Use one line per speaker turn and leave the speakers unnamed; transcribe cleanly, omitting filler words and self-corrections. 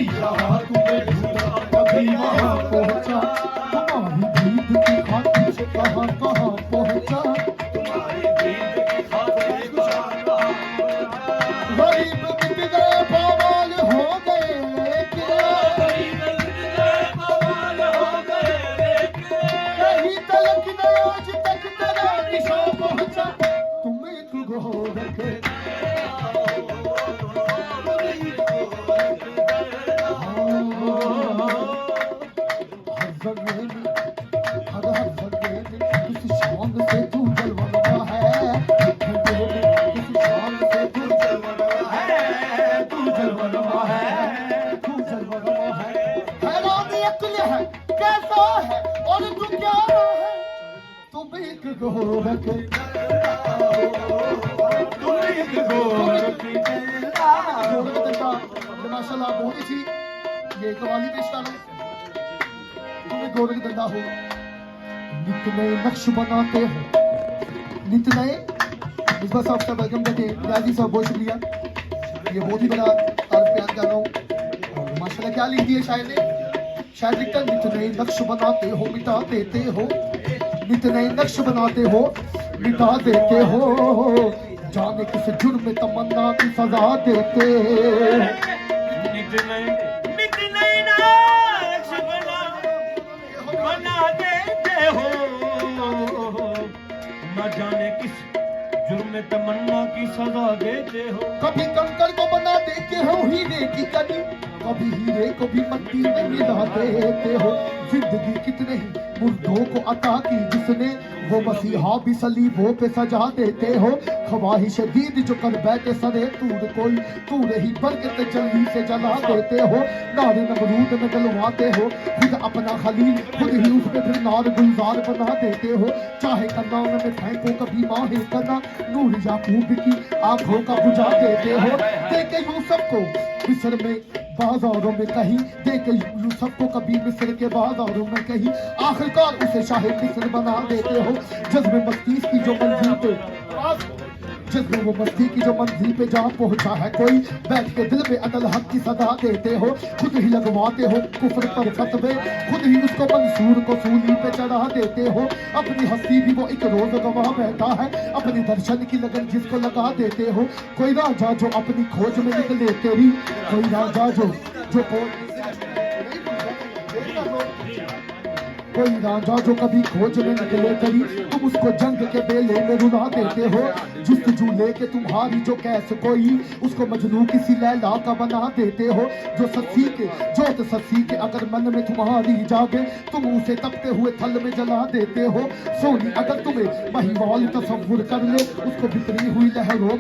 कभी यहाँ तुम्हें ढूंढा कभी वहाँ पहुँचा, तुम्हारी दीद की खातिर कहाँ कहाँ पहुँचा, तुम्हारी दीद की खातिर गरीब मिट गए बवाल हो गए गरीब मिट गए बवाल हो गए कहीं तलक न आज तक तेरा निशान पहुँचा, तुम्हें एक गोरख कैसा है और तू क्या है, तुम एक गोरख माशाल्लाह बहुत ही ये कवाली पेश कर तुम्हें गोरख धंधा हो, नित नए नक्श बनाते हो, नित नए मिसबा साहब का वेलकम करते हैं, राजी साहब बहुत शुक्रिया, ये बहुत ही बड़ा तारीफ बयान कर रहा हूँ। और माशाल्लाह क्या लिख दिया शायर ने, शायद लिखता नित नए नक्श बनाते हो मिटा देते हो, नित नए नक्श बनाते हो मिटा देते हो, जाने किस जुर्म में तमन्ना की सजा देते, नित नए नक्श बना देते हो, न जाने किस जुर्म में तमन्ना की सजा देते हो, कभी कंकड़ को बना देते हो हीरे की कड़ी, कभी हीरे को भी मट्टी में मिला देते हो, जिंदगी कितने ही मुर्दों को अता की जिसने, वो मसीहा भी सलीबों पे सजा देते हो, ख्वाहिश दीद जो कर बैठे सरे तूर कोई तूर ही बरकत जल्दी से जला देते हो, नारे नमरूद में डलवाते हो, खुद अपना खलील खुद ही उसमें फिर नार गुलजार बना देते हो, चाहे कन्ना में फेंको कभी माहे कना, नूर याकूब की आंखों का बुझा देते हो, देखे यूसुफ को मिस्र में बाजारों में कहीं, देखे यूसुफ को कभी मिस्र के बाजारों में कहीं, आखिरकार उसे शाहे मिस्र बना देते हो, जज्बे मस्ती की जो मंजिल पे जज्बे वो मस्ती की जो मंजिल पे जा पहुंचा है कोई, बैठ के दिल में अदल हक की सदा देते हो, खुद ही लगवाते हो कुफ्र पर फतवे, खुद ही उसको मंसूर को सूली पे चढ़ा देते हो, अपनी हस्ती भी वो एक रोज गवाह बैठा है, अपनी दर्शन की लगन जिसको लगा देते हो, कोई राजा जो अपनी खोज में निकले तेरी, कोई राजा जो कोई राजा जो कभी खोज में निकले करी, तुम उसको जंग के बेले में रुला देते हो, जुस्तजू लेके तुम्हारी जो कैस कोई, उसको मजनू किसी लैला का बना देते हो, जो सस्सी के जोत सस्सी के अगर मन में तुम्हारी जागे, तुम उसे तपते हुए थल में जला देते हो, सोनी अगर तुम्हें महिवाल तसव्वुर कर ले, उसको बिखरी हुई लहरों में